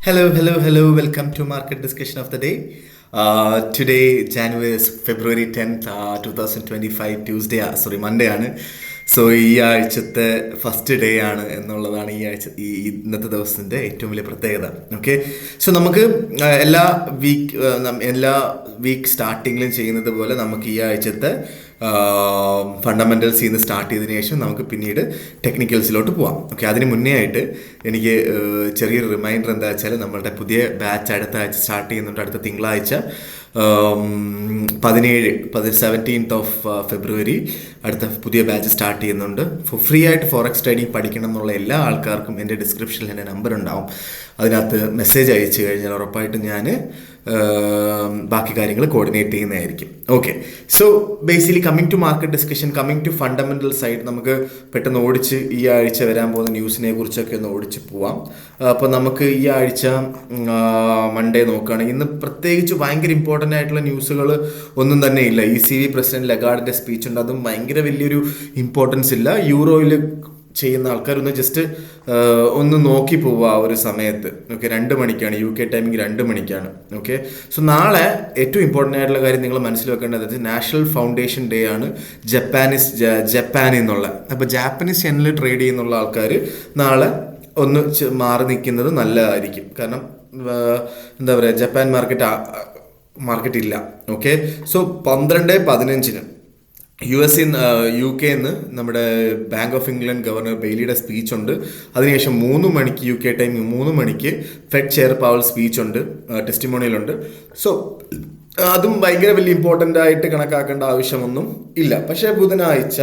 Hello. Welcome to Market Discussion of the Day. Today, January is February 10th, 2025, Tuesday, Monday ആണ്. So ഈ ആഴ്ചത്തെ first day ആണ് എന്നുള്ളതാണ് ഇന്നത്തെ ദിവസത്തിൻ്റെ ഏറ്റവും വലിയ പ്രത്യേകത. ഓക്കെ, സോ നമുക്ക് എല്ലാ വീക്ക് സ്റ്റാർട്ടിങ്ങിലും ചെയ്യുന്നത് പോലെ നമുക്ക് ഈ ആഴ്ചത്തെ ഫണ്ടമെൻ്റൽസിൽ നിന്ന് സ്റ്റാർട്ട് ചെയ്തതിനു ശേഷം നമുക്ക് പിന്നീട് ടെക്നിക്കൽസിലോട്ട് പോവാം. ഓക്കെ, അതിന് മുന്നേ ആയിട്ട് എനിക്ക് ചെറിയൊരു റിമൈൻഡർ എന്താ വെച്ചാൽ നമ്മളുടെ പുതിയ ബാച്ച് അടുത്ത ആഴ്ച സ്റ്റാർട്ട് ചെയ്യുന്നുണ്ട്. അടുത്ത തിങ്കളാഴ്ച 17th of February അടുത്ത പുതിയ ബാച്ച് സ്റ്റാർട്ട് ചെയ്യുന്നുണ്ട്. ഫ്രീ ആയിട്ട് ഫോറക്സ് ട്രേഡിംഗ് പഠിക്കണം എന്നുള്ള എല്ലാ ആൾക്കാർക്കും എൻ്റെ ഡിസ്ക്രിപ്ഷനിൽ എൻ്റെ നമ്പർ ഉണ്ടാവും. അതിനകത്ത് മെസ്സേജ് അയച്ചു കഴിഞ്ഞാൽ ഉറപ്പായിട്ടും ഞാൻ ബാക്കി കാര്യങ്ങൾ കോർഡിനേറ്റ് ചെയ്യുന്നതായിരിക്കും. Okay, so basically coming to market discussion, coming to fundamental side, നമുക്ക് പെട്ടെന്ന് ഓടിച്ച് ഈ ആഴ്ച വരാൻ പോകുന്ന ന്യൂസിനെ കുറിച്ചൊക്കെ ഒന്ന് ഓടിച്ച് പോവാം. അപ്പോൾ നമുക്ക് ഈ ആഴ്ച മൺഡേ നോക്കുകയാണെങ്കിൽ ഇന്ന് പ്രത്യേകിച്ച് ഭയങ്കര ഇമ്പോർട്ടൻ്റ് ആയിട്ടുള്ള ന്യൂസുകൾ ഒന്നും തന്നെ ഇല്ല. ECB പ്രസിഡന്റ് ലഗാർഡിൻ്റെ സ്പീച്ച് ഉണ്ട്, അതും ഭയങ്കര വലിയൊരു ഇമ്പോർട്ടൻസ് ഇല്ല. യൂറോയിൽ ചെയ്യുന്ന ആൾക്കാരൊന്ന് ജസ്റ്റ് ഒന്ന് നോക്കി പോവുക ആ ഒരു സമയത്ത്. ഓക്കെ, 2 മണിക്കാണ് UK ടൈമിംഗ്, 2 മണിക്കാണ്. ഓക്കെ, സോ നാളെ ഏറ്റവും ഇമ്പോർട്ടൻ്റ് ആയിട്ടുള്ള കാര്യം നിങ്ങൾ മനസ്സിൽ വെക്കേണ്ടത് നാഷണൽ ഫൗണ്ടേഷൻ ഡേ ആണ്. ജപ്പാനിൽ നിന്നുള്ള, അപ്പോൾ ജാപ്പനീസ് ചെന്നിൽ ട്രേഡ് ചെയ്യുന്നുള്ള ആൾക്കാർ നാളെ ഒന്ന് മാറി നിൽക്കുന്നത് നല്ലതായിരിക്കും. കാരണം എന്താ പറയുക, ജപ്പാൻ മാർക്കറ്റ് ഇല്ല. ഓക്കെ, സോ 12:15 UK നമ്മുടെ ബാങ്ക് ഓഫ് ഇംഗ്ലണ്ട് ഗവർണർ ബെയ്ലിയുടെ സ്പീച്ച് ഉണ്ട്. അതിനുശേഷം 3 മണിക്ക് UK ടൈമിംഗ് 3 മണിക്ക് ഫെഡ് ചെയർ പവൽ സ്പീച്ച് ഉണ്ട്, ടെസ്റ്റിമോണിയലുണ്ട്. സോ അതും ഭയങ്കര വലിയ ഇമ്പോർട്ടൻ്റ് ആയിട്ട് കണക്കാക്കേണ്ട ആവശ്യമൊന്നും ഇല്ല. പക്ഷേ ബുധനാഴ്ച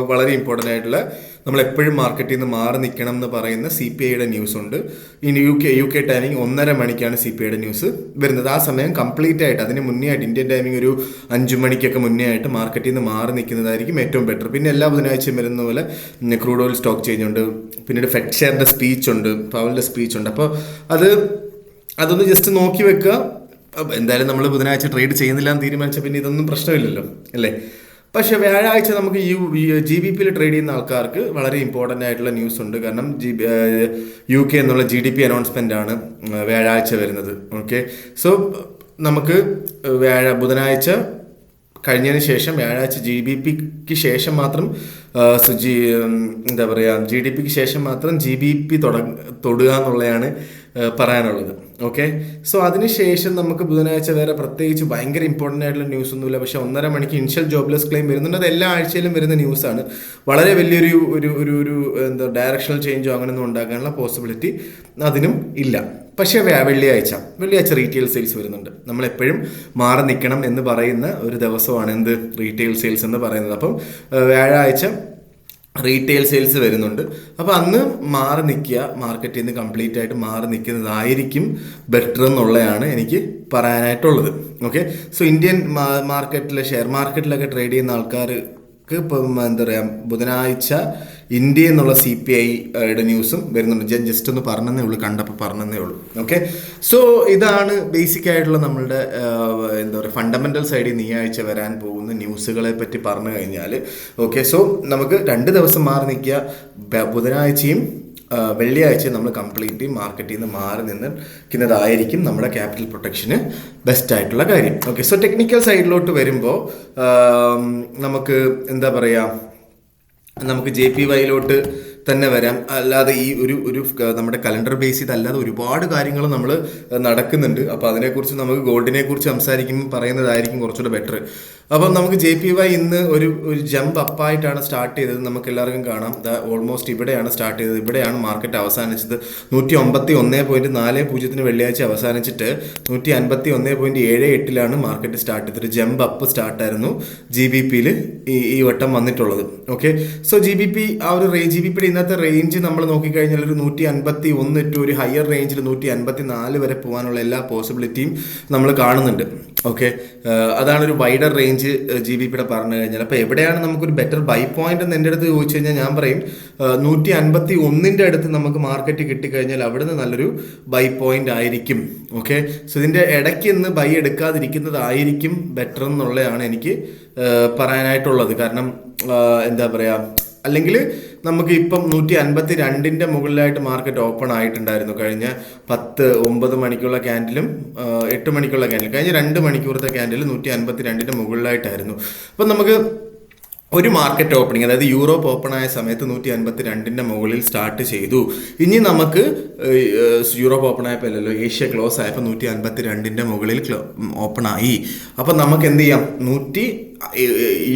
വളരെ ഇമ്പോർട്ടൻ്റ് ആയിട്ടുള്ള, നമ്മളെപ്പോഴും മാർക്കറ്റിൽ നിന്ന് മാറി നിൽക്കണം എന്ന് പറയുന്ന CPIയുടെ ന്യൂസ് ഉണ്ട്. ഇനി UK ടൈമിംഗ് 1:30 മണിക്കാണ് CPIയുടെ ന്യൂസ് വരുന്നത്. ആ സമയം കംപ്ലീറ്റ് ആയിട്ട് അതിന് മുന്നേ ആയിട്ട് ഇന്ത്യൻ ടൈമിംഗ് ഒരു 5 മണിക്കൊക്കെ മുന്നേ ആയിട്ട് മാർക്കറ്റിൽ നിന്ന് മാറി നിൽക്കുന്നതായിരിക്കും ഏറ്റവും ബെറ്റർ. പിന്നെ എല്ലാ ബുധനാഴ്ചയും വരുന്ന പോലെ ക്രൂഡ് ഓയിൽ സ്റ്റോക്ക് ചേഞ്ച് ഉണ്ട്, പിന്നീട് ഫെഡ് ഷെയറിൻ്റെ സ്പീച്ച് ഉണ്ട്, പവലിൻ്റെ സ്പീച്ച് ഉണ്ട്. അപ്പോൾ അതൊന്ന് ജസ്റ്റ് നോക്കി വെക്കുക. എന്തായാലും നമ്മൾ ബുധനാഴ്ച ട്രേഡ് ചെയ്യുന്നില്ല എന്ന് തീരുമാനിച്ച പിന്നെ ഇതൊന്നും പ്രശ്നമില്ലല്ലോ, അല്ലേ? പക്ഷേ വ്യാഴാഴ്ച നമുക്ക് GBPയിൽ ട്രേഡ് ചെയ്യുന്ന ആൾക്കാർക്ക് വളരെ ഇമ്പോർട്ടൻ്റ് ആയിട്ടുള്ള ന്യൂസ് ഉണ്ട്. കാരണം UK എന്നുള്ള GDP അനൗൺസ്മെൻ്റ് ആണ് വ്യാഴാഴ്ച വരുന്നത്. ഓക്കെ, സോ നമുക്ക് ബുധനാഴ്ച കഴിഞ്ഞതിന് ശേഷം വ്യാഴാഴ്ച GBPക്ക് ശേഷം മാത്രം എന്താ പറയുക, GDPക്ക് ശേഷം മാത്രം GBP തൊടുക എന്നുള്ളതാണ് പറയാനുള്ളത്. ഓക്കെ, സോ അതിനുശേഷം നമുക്ക് ബുധനാഴ്ച വേറെ പ്രത്യേകിച്ച് ഭയങ്കര ഇമ്പോർട്ടൻ്റ് ആയിട്ടുള്ള ന്യൂസ് ഒന്നുമില്ല. പക്ഷേ 1:30 മണിക്ക് ഇനിഷ്യൽ ജോബ്ലെസ് ക്ലെയിം വരുന്നുണ്ട്. അത് എല്ലാ ആഴ്ചയിലും വരുന്ന ന്യൂസാണ്. വളരെ വലിയൊരു ഒരു എന്താ ഡയറക്ഷണൽ ചേഞ്ചോ അങ്ങനെയൊന്നും ഉണ്ടാക്കാനുള്ള പോസിബിലിറ്റി അതിനും ഇല്ല. പക്ഷേ വെള്ളിയാഴ്ച റീറ്റെയിൽ സെയിൽസ് വരുന്നുണ്ട്. നമ്മളെപ്പോഴും മാറി നിൽക്കണം എന്ന് പറയുന്ന ഒരു ദിവസമാണ് എന്ത്, റീറ്റെയിൽ സെയിൽസ് എന്ന് പറയുന്നത്. അപ്പം വ്യാഴാഴ്ച റീറ്റെയിൽ സെയിൽസ് വരുന്നുണ്ട്. അപ്പോൾ അന്ന് മാറി നിൽക്കുക, മാർക്കറ്റിൽ നിന്ന് കംപ്ലീറ്റ് ആയിട്ട് മാറി നിൽക്കുന്നതായിരിക്കും ബെറ്റർ എന്നുള്ളതാണ് എനിക്ക് പറയാനായിട്ടുള്ളത്. ഓക്കെ, സോ ഇന്ത്യൻ ഷെയർ മാർക്കറ്റിലൊക്കെ ട്രേഡ് ചെയ്യുന്ന ആൾക്കാർക്ക് ഇപ്പം എന്താ പറയുക, ബുധനാഴ്ച ഇന്ത്യ എന്നുള്ള CPIയുടെ ന്യൂസും വരുന്നുണ്ട്. ജസ്റ്റ് ഒന്ന് പറഞ്ഞതേ ഉള്ളൂ, കണ്ടപ്പോൾ പറഞ്ഞതേ ഉള്ളൂ. ഓക്കെ, സോ ഇതാണ് ബേസിക് ആയിട്ടുള്ള നമ്മളുടെ എന്താ പറയുക ഫണ്ടമെൻ്റൽ സൈഡിൽ നിന്ന് ഈ ആഴ്ച വരാൻ പോകുന്ന ന്യൂസുകളെ പറ്റി പറഞ്ഞു കഴിഞ്ഞാൽ. ഓക്കെ, സോ നമുക്ക് 2 ദിവസം മാറി നിൽക്കുക. ബുധനാഴ്ചയും വെള്ളിയാഴ്ചയും നമ്മൾ കംപ്ലീറ്റ്ലി മാർക്കറ്റിൽ നിന്ന് മാറി നിൽക്കുന്നതായിരിക്കും നമ്മുടെ ക്യാപിറ്റൽ പ്രൊട്ടക്ഷന് ബെസ്റ്റ് ആയിട്ടുള്ള കാര്യം. ഓക്കെ, സോ ടെക്നിക്കൽ സൈഡിലോട്ട് വരുമ്പോൾ നമുക്ക് എന്താ പറയുക, നമുക്ക് JPYയിലോട്ട് തന്നെ വരാം. അല്ലാതെ ഈ ഒരു നമ്മുടെ കലണ്ടർ ബേസ് ചെയ്തല്ലാതെ ഒരുപാട് കാര്യങ്ങൾ നമ്മൾ നടക്കുന്നുണ്ട്. അപ്പോൾ അതിനെക്കുറിച്ച് നമുക്ക് ഗോൾഡിനെ കുറിച്ച് സംസാരിക്കുമ്പോൾ പറയുന്നതായിരിക്കും കുറച്ചുകൂടെ ബെറ്റർ. അപ്പം നമുക്ക് JPY ഇന്ന് ഒരു ജമ്പ് അപ്പായിട്ടാണ് സ്റ്റാർട്ട് ചെയ്തത്. നമുക്ക് എല്ലാവർക്കും കാണാം, ഓൾമോസ്റ്റ് ഇവിടെയാണ് സ്റ്റാർട്ട് ചെയ്തത്, ഇവിടെയാണ് മാർക്കറ്റ് അവസാനിച്ചത്. 151.40 വെള്ളിയാഴ്ച അവസാനിച്ചിട്ട് 151.78 മാർക്കറ്റ് സ്റ്റാർട്ട് ചെയ്തത്. ജമ്പ് അപ്പ് സ്റ്റാർട്ടായിരുന്നു GBPയിൽ ഈ വട്ടം വന്നിട്ടുള്ളത്. ഓക്കെ, സോ GBP ആ ഒരു GBPയുടെ ഇന്നത്തെ റേഞ്ച് നമ്മൾ നോക്കിക്കഴിഞ്ഞാൽ ഒരു 151 ടു ഒരു ഹയർ റേഞ്ചിൽ 154 വരെ പോകാനുള്ള എല്ലാ പോസിബിലിറ്റിയും നമ്മൾ കാണുന്നുണ്ട്. ഓക്കെ, അതാണ് ഒരു വൈഡർ റേഞ്ച് GBPയുടെ പറഞ്ഞു കഴിഞ്ഞാൽ. അപ്പോൾ എവിടെയാണ് നമുക്കൊരു ബെറ്റർ ബൈ പോയിന്റ് എന്ന് എൻ്റെ അടുത്ത് ചോദിച്ചു കഴിഞ്ഞാൽ ഞാൻ പറയും 151 അടുത്ത് നമുക്ക് മാർക്കറ്റ് കിട്ടിക്കഴിഞ്ഞാൽ അവിടുന്ന് നല്ലൊരു ബൈ പോയിന്റ് ആയിരിക്കും. ഓക്കെ, സോ ഇതിൻ്റെ ഇടയ്ക്ക് ഇന്ന് ബൈ എടുക്കാതിരിക്കുന്നതായിരിക്കും ബെറ്റർ എന്നുള്ളതാണ് എനിക്ക് പറയാനായിട്ടുള്ളത്. കാരണം എന്താ പറയുക, അല്ലെങ്കിൽ നമുക്ക് ഇപ്പം 152 മുകളിലായിട്ട് മാർക്കറ്റ് ഓപ്പൺ ആയിട്ടുണ്ടായിരുന്നു കഴിഞ്ഞ 9 മണിക്കുള്ള ക്യാൻഡിലും 8 മണിക്കുള്ള ക്യാൻഡിലും കഴിഞ്ഞ 2 മണിക്കൂറത്തെ ക്യാൻഡിൽ 152 മുകളിലായിട്ടായിരുന്നു. അപ്പം നമുക്ക് ഒരു മാർക്കറ്റ് ഓപ്പണിംഗ്, അതായത് യൂറോപ്പ് ഓപ്പൺ ആയ സമയത്ത് 152 മുകളിൽ സ്റ്റാർട്ട് ചെയ്തു. ഇനി നമുക്ക് യൂറോപ്പ് ഓപ്പൺ ആയപ്പോൾ അല്ലല്ലോ, ഏഷ്യ ക്ലോസ് ആയപ്പോൾ 152 മുകളിൽ ഓപ്പൺ ആയി. അപ്പം നമുക്ക് എന്ത് ചെയ്യാം,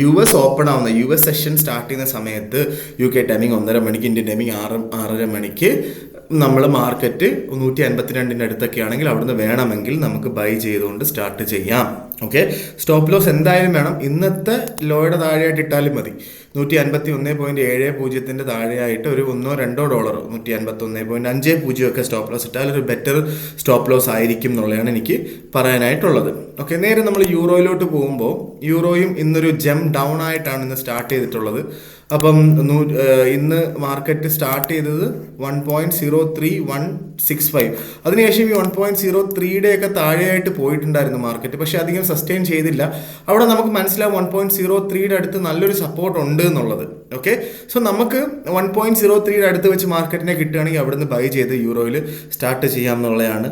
US ഓപ്പൺ ആവുന്ന US സെഷൻ സ്റ്റാർട്ട് ചെയ്യുന്ന സമയത്ത് UK ടൈമിംഗ് 1:30 മണിക്ക്, ഇന്ത്യൻ ടൈമിംഗ് 6:30 മണിക്ക് നമ്മൾ മാർക്കറ്റ് 152 അടുത്തൊക്കെ ആണെങ്കിൽ അവിടുന്ന് വേണമെങ്കിൽ നമുക്ക് ബൈ ചെയ്തുകൊണ്ട് സ്റ്റാർട്ട് ചെയ്യാം. ഓക്കെ, സ്റ്റോപ്പ് ലോസ് എന്തായാലും വേണം. ഇന്നത്തെ ലോയുടെ താഴെയായിട്ട് ഇട്ടാലും മതി. 151.70 താഴെയായിട്ട് ഒരു $1-2 $151.50 ഒക്കെ സ്റ്റോപ്പ് ലോസ് ഇട്ടാൽ ഒരു ബെറ്റർ സ്റ്റോപ്പ് ലോസ് ആയിരിക്കും എന്നുള്ളതാണ് എനിക്ക് പറയാനായിട്ടുള്ളത്. ഓക്കെ, നേരെ നമ്മൾ യൂറോയിലോട്ട് പോകുമ്പോൾ യൂറോയും ഇന്നൊരു ജം ഡൗൺ ആയിട്ടാണ് ഇന്ന് സ്റ്റാർട്ട് ചെയ്തിട്ടുള്ളത്. അപ്പം ഇന്ന് മാർക്കറ്റ് സ്റ്റാർട്ട് ചെയ്തത് 1.03165. അതിനുശേഷം ഈ 1.03 ഒക്കെ താഴെയായിട്ട് പോയിട്ടുണ്ടായിരുന്നു മാർക്കറ്റ്, പക്ഷെ അധികം സസ്റ്റെയിൻ ചെയ്തില്ല. അവിടെ നമുക്ക് മനസ്സിലാവും 1.03 അടുത്ത് നല്ലൊരു സപ്പോർട്ട് ഉണ്ട് എന്നുള്ളത്. ഓക്കെ, സോ നമുക്ക് 1.03 അടുത്ത് വെച്ച് മാർക്കറ്റിനെ കിട്ടുകയാണെങ്കിൽ അവിടുന്ന് ബൈ ചെയ്ത് യൂറോയിൽ സ്റ്റാർട്ട് ചെയ്യാം എന്നുള്ളതാണ്.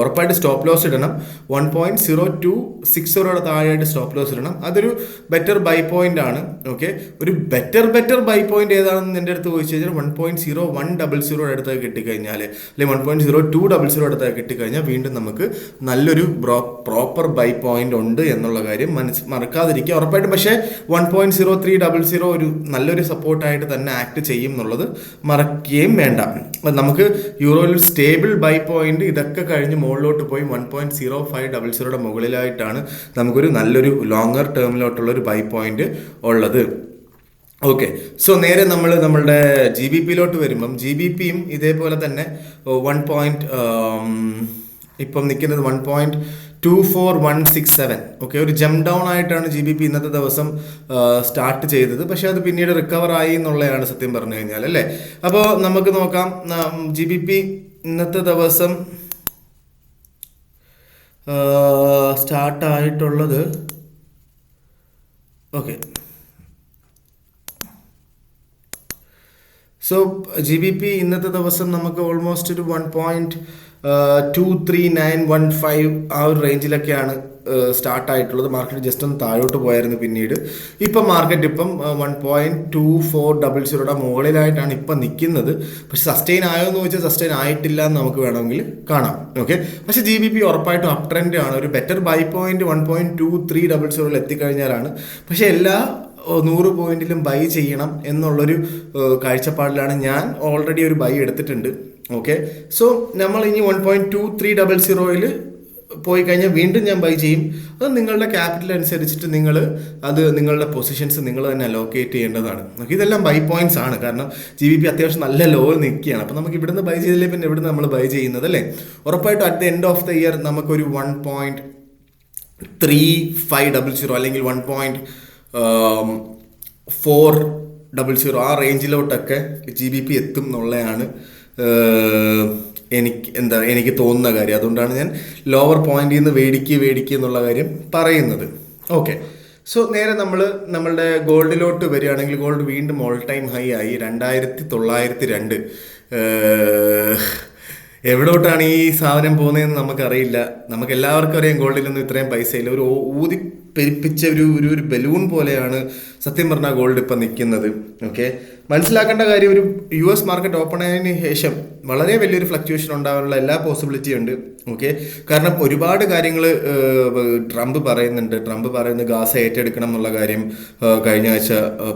ഉറപ്പായിട്ട് സ്റ്റോപ്പ് ലോസ് ഇടണം. 1.0260 താഴെയായിട്ട് സ്റ്റോപ്പ് ലോസ് ഇടണം. അതൊരു ബെറ്റർ ബൈ പോയിന്റ് ആണ്. ഓക്കെ, ഒരു ബെറ്റർ ബൈ പോയിന്റ് ഏതാണെന്ന് എൻ്റെ അടുത്ത് ചോദിച്ചു കഴിഞ്ഞാൽ 1.0100 അടുത്ത് കിട്ടിക്കഴിഞ്ഞാൽ, അല്ലെങ്കിൽ 1.0200 അടുത്ത് കിട്ടിക്കഴിഞ്ഞാൽ വീണ്ടും നമുക്ക് നല്ലൊരു പ്രോപ്പർ ബൈ പോയിന്റ് ഉണ്ട് എന്നുള്ള കാര്യം മറക്കാതിരിക്കുക ഉറപ്പായിട്ടും. പക്ഷേ 1.0300 ഒരു നല്ലൊരു സപ്പോർട്ടായിട്ട് തന്നെ ആക്ട് ചെയ്യും എന്നുള്ളത് മറക്കുകയും വേണ്ട. നമുക്ക് യൂറോയിൽ സ്റ്റേബിൾ ബൈ പോയിന്റ് ഇതൊക്കെ കഴിഞ്ഞ് മുകളിലോട്ട് പോയി 1.0500 മുകളിലായിട്ടാണ് നമുക്കൊരു നല്ലൊരു ലോങ്ങർ ടേമിലോട്ടുള്ള ഒരു ബൈ പോയിന്റ് ഉള്ളത്. ഓക്കെ, സോ നേരെ നമ്മളുടെ GBPയിലോട്ട് വരുമ്പം GBPയും ഇതേപോലെ തന്നെ ഇപ്പം നിൽക്കുന്നത് 1.24167. ഓക്കെ, ഒരു ജം ഡൗൺ ആയിട്ടാണ് GBP ഇന്നത്തെ ദിവസം സ്റ്റാർട്ട് ചെയ്തത്. പക്ഷെ അത് പിന്നീട് റിക്കവർ ആയി എന്നുള്ളതാണ് സത്യം പറഞ്ഞു കഴിഞ്ഞാൽ, അല്ലേ? അപ്പോൾ നമുക്ക് നോക്കാം. GBP ഇന്നത്തെ ദിവസം സ്റ്റാർട്ടായിട്ടുള്ളത്, ഓക്കെ, സോ GBP ഇന്നത്തെ ദിവസം നമുക്ക് ഓൾമോസ്റ്റ് ഒരു 1.23915 ആ ഒരു റേഞ്ചിലൊക്കെയാണ് സ്റ്റാർട്ടായിട്ടുള്ളത്. മാർക്കറ്റ് ജസ്റ്റ് ഒന്ന് താഴോട്ട് പോയായിരുന്നു. പിന്നീട് ഇപ്പം മാർക്കറ്റ് 1.2400 മുകളിലായിട്ടാണ് ഇപ്പം നിൽക്കുന്നത്. പക്ഷെ സസ്റ്റെയിൻ ആയോ എന്ന് ചോദിച്ചാൽ സസ്റ്റെയിൻ ആയിട്ടില്ല എന്ന് നമുക്ക് വേണമെങ്കിൽ കാണാം. ഓക്കെ, പക്ഷേ GBP ഉറപ്പായിട്ടും അപ് ട്രെൻഡ് ആണ്. ഒരു ബെറ്റർ ബൈ പോയിന്റ് 1.2300 എത്തിക്കഴിഞ്ഞാലാണ്. പക്ഷേ എല്ലാ 100 പോയിന്റിലും ബൈ ചെയ്യണം എന്നുള്ളൊരു കാഴ്ചപ്പാടിലാണ് ഞാൻ. ഓൾറെഡി ഒരു ബൈ എടുത്തിട്ടുണ്ട്. ഓക്കെ, സോ നമ്മൾ ഇനി 1.2300 പോയി കഴിഞ്ഞാൽ വീണ്ടും ഞാൻ ബൈ ചെയ്യും. അത് നിങ്ങളുടെ ക്യാപിറ്റൽ അനുസരിച്ചിട്ട് നിങ്ങളുടെ പൊസിഷൻസ് നിങ്ങൾ തന്നെ അലോക്കേറ്റ് ചെയ്യേണ്ടതാണ്. ഇതെല്ലാം ബൈ പോയിന്റ്സ് ആണ്. കാരണം GBP അത്യാവശ്യം നല്ല ലോ നിൽക്കുകയാണ്. അപ്പോൾ നമുക്ക് ഇവിടുന്ന് ബൈ ചെയ്തില്ലേ പിന്നെ ഇവിടുന്ന് നമ്മൾ ബൈ ചെയ്യുന്നത്, അല്ലേ? ഉറപ്പായിട്ടും at the end of the year നമുക്കൊരു 1.3500 അല്ലെങ്കിൽ 1.400 ആ റേഞ്ചിലോട്ടൊക്കെ GBP എത്തും എന്നുള്ളതാണ് എനിക്ക് തോന്നുന്ന കാര്യം. അതുകൊണ്ടാണ് ഞാൻ ലോവർ പോയിന്റിൽ നിന്ന് വേടിക്കുക എന്നുള്ള കാര്യം പറയുന്നത്. ഓക്കെ, സോ നേരെ നമ്മളുടെ ഗോൾഡിലോട്ട് വരികയാണെങ്കിൽ ഗോൾഡ് വീണ്ടും ഓൾ ടൈം ഹൈ ആയി 2902. എവിടോട്ടാണ് ഈ സാധനം പോകുന്നതെന്ന് നമുക്കറിയില്ല. നമുക്ക് എല്ലാവർക്കും അറിയാം ഗോൾഡിലൊന്നും ഇത്രയും പൈസയില്ല. ഒരു ഊതി പെരുപ്പിച്ച ഒരു ബലൂൺ പോലെയാണ് സത്യം പറഞ്ഞാൽ ഗോൾഡ് ഇപ്പം നിൽക്കുന്നത്. ഓക്കെ, മനസ്സിലാക്കേണ്ട കാര്യം, ഒരു US മാർക്കറ്റ് ഓപ്പൺ ആയതിനു ശേഷം വളരെ വലിയൊരു ഫ്ലക്ച്വേഷൻ ഉണ്ടാകാനുള്ള എല്ലാ പോസിബിലിറ്റിയും ഉണ്ട്. ഓക്കെ, കാരണം ഒരുപാട് കാര്യങ്ങൾ ട്രംപ് പറയുന്നത് ഗാസ ഏറ്റെടുക്കണം എന്നുള്ള കാര്യം കഴിഞ്ഞ ആഴ്ച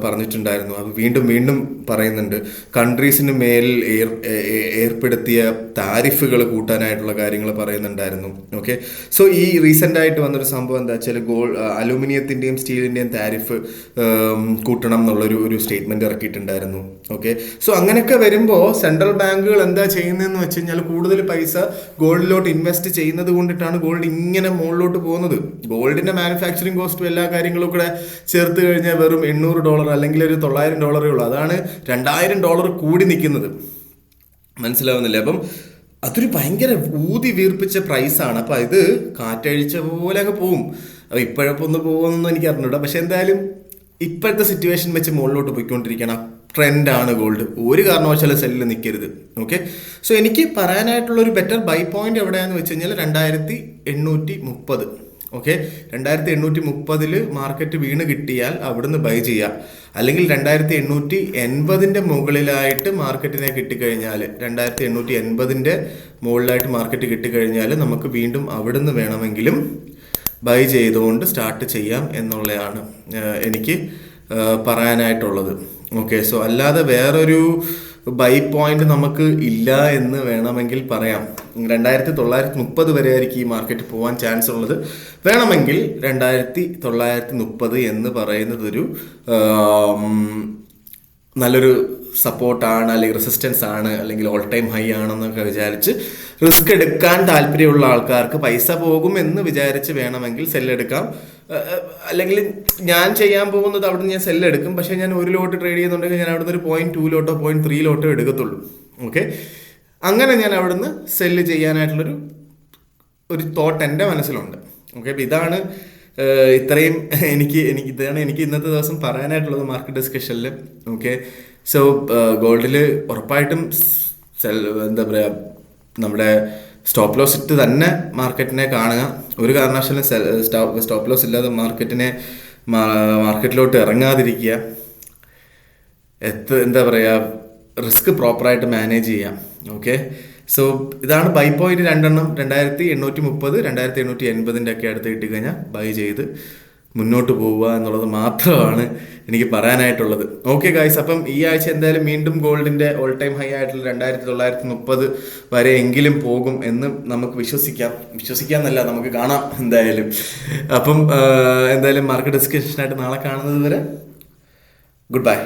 പറഞ്ഞിട്ടുണ്ടായിരുന്നു. അത് വീണ്ടും പറയുന്നുണ്ട്. കൺട്രീസിന് മേൽ ഏർപ്പെടുത്തിയ താരിഫുകൾ കൂട്ടാനായിട്ടുള്ള കാര്യങ്ങൾ പറയുന്നുണ്ടായിരുന്നു. ഓക്കെ, സോ ഈ റീസെൻ്റ് ആയിട്ട് വന്നൊരു സംഭവം എന്താ വെച്ചാൽ അലൂമിനിയത്തിൻ്റെയും സ്റ്റീലിൻ്റെയും താരിഫ് കൂട്ടണം എന്നുള്ളൊരു സ്റ്റേറ്റ്മെൻറ്റ് ഇറക്കിയിട്ടുണ്ടായിരുന്നു. ഓക്കെ, സോ അങ്ങനെയൊക്കെ വരുമ്പോൾ സെൻട്രൽ ബാങ്കുകൾ എന്താ ചെയ്യുന്നതെന്ന് വെച്ച് കഴിഞ്ഞാൽ കൂടുതൽ പൈസ ഗോൾഡിലോട്ട് ഇൻവെസ്റ്റ് ചെയ്യുന്നത് കൊണ്ടിട്ടാണ് ഗോൾഡ് ഇങ്ങനെ മുകളിലോട്ട് പോകുന്നത്. ഗോൾഡിൻ്റെ മാനുഫാക്ചറിങ് കോസ്റ്റും എല്ലാ കാര്യങ്ങളും കൂടെ ചേർത്ത് കഴിഞ്ഞാൽ വെറും $800 അല്ലെങ്കിൽ ഒരു $900 ഉള്ളൂ. അതാണ് $2000 കൂടി നിൽക്കുന്നത്. മനസ്സിലാവുന്നില്ല? അപ്പം അതൊരു ഭയങ്കര ഊതി വീർപ്പിച്ച പ്രൈസാണ്. അപ്പം ഇത് കാറ്റഴിച്ച പോലെ അങ്ങ് പോവും. അപ്പോൾ ഇപ്പോഴപ്പോൾ ഒന്ന് പോകുമെന്നൊന്നും എനിക്ക് അറിഞ്ഞൂടാ. പക്ഷെ എന്തായാലും ഇപ്പോഴത്തെ സിറ്റുവേഷൻ വെച്ച് മുകളിലോട്ട് പോയിക്കൊണ്ടിരിക്കണം. ട്രെൻഡാണ് ഗോൾഡ്, ഒരു കാരണവശാലും സെല്ലിൽ നിൽക്കരുത്. ഓക്കെ, സോ എനിക്ക് പറയാനായിട്ടുള്ള ഒരു ബെറ്റർ ബൈ പോയിന്റ് എവിടെയാണെന്ന് വെച്ച് കഴിഞ്ഞാൽ 2830. ഓക്കെ, 2830 മാർക്കറ്റ് വീണ് കിട്ടിയാൽ അവിടുന്ന് ബൈ ചെയ്യാം. അല്ലെങ്കിൽ 2880 മുകളിലായിട്ട് മാർക്കറ്റിനെ കിട്ടിക്കഴിഞ്ഞാൽ, 2880 മുകളിലായിട്ട് മാർക്കറ്റ് കിട്ടിക്കഴിഞ്ഞാൽ നമുക്ക് വീണ്ടും അവിടുന്ന് വേണമെങ്കിലും ബൈ ചെയ്തുകൊണ്ട് സ്റ്റാർട്ട് ചെയ്യാം എന്നുള്ളതാണ് എനിക്ക് പറയാനായിട്ടുള്ളത്. ഓക്കെ, സോ അല്ലാതെ വേറൊരു ബൈ പോയിന്റ് നമുക്ക് ഇല്ല എന്ന് വേണമെങ്കിൽ പറയാം. 2930 വരെ ആയിരിക്കും ഈ മാർക്കറ്റ് പോകാൻ ചാൻസ് ഉള്ളത്. വേണമെങ്കിൽ 2930 എന്ന് പറയുന്നത് ഒരു നല്ലൊരു സപ്പോർട്ടാണ്, അല്ലെങ്കിൽ റെസിസ്റ്റൻസ് ആണ്, അല്ലെങ്കിൽ ഓൾ ടൈം ഹൈ ആണെന്നൊക്കെ വിചാരിച്ച് റിസ്ക് എടുക്കാൻ താല്പര്യമുള്ള ആൾക്കാർക്ക് പൈസ പോകും എന്ന് വിചാരിച്ച് വേണമെങ്കിൽ സെല്ലെടുക്കാം. അല്ലെങ്കിൽ ഞാൻ ചെയ്യാൻ പോകുന്നത് അവിടുന്ന് ഞാൻ സെല്ലെടുക്കും, പക്ഷേ ഞാൻ ഒരു ലോട്ട് ട്രേഡ് ചെയ്യുന്നുണ്ടെങ്കിൽ ഞാൻ അവിടുന്ന് ഒരു 0.2 ലോട്ടോ 0.3 ലോട്ടോ എടുക്കത്തുള്ളൂ. ഓക്കെ, അങ്ങനെ ഞാൻ അവിടുന്ന് സെല്ല് ചെയ്യാനായിട്ടുള്ളൊരു തോട്ട് എൻ്റെ മനസ്സിലുണ്ട്. ഓക്കെ, അപ്പം ഇതാണ് ഇത്രയും ഇതാണ് എനിക്ക് ഇന്നത്തെ ദിവസം പറയാനായിട്ടുള്ളത് മാർക്കറ്റ് ഡിസ്കഷനിൽ. ഓക്കെ, സോ ഗോൾഡിൽ ഉറപ്പായിട്ടും എന്താ പറയുക, നമ്മുടെ സ്റ്റോപ്പ് ലോസ് ഇട്ട് തന്നെ മാർക്കറ്റിനെ കാണുക. ഒരു കാരണവശാലും സ്റ്റോപ്പ് ലോസ് ഇല്ലാതെ മാർക്കറ്റിലോട്ട് ഇറങ്ങാതിരിക്കുക. എന്താ പറയുക, റിസ്ക് പ്രോപ്പറായിട്ട് മാനേജ് ചെയ്യാം. ഓക്കെ, സോ ഇതാണ് ബൈ പോയിന്റ് രണ്ടെണ്ണം. 2830, 2880 ഒക്കെ അടുത്ത് കിട്ടിക്കഴിഞ്ഞാൽ ബൈ ചെയ്ത് മുന്നോട്ട് പോവുക എന്നുള്ളത് മാത്രമാണ് എനിക്ക് പറയാനായിട്ടുള്ളത്. ഓക്കെ ഗായ്സ്, അപ്പം ഈ ആഴ്ച എന്തായാലും വീണ്ടും ഗോൾഡിൻ്റെ ഓൾ ടൈം ഹൈ ആയിട്ടുള്ള 2930 വരെ എങ്കിലും പോകും എന്ന് നമുക്ക് വിശ്വസിക്കാമെന്നല്ല, നമുക്ക് കാണാം എന്തായാലും. അപ്പം എന്തായാലും മാർക്കറ്റ് ഡിസ്കഷനായിട്ട് നാളെ കാണുന്നത് വരെ ഗുഡ് ബൈ.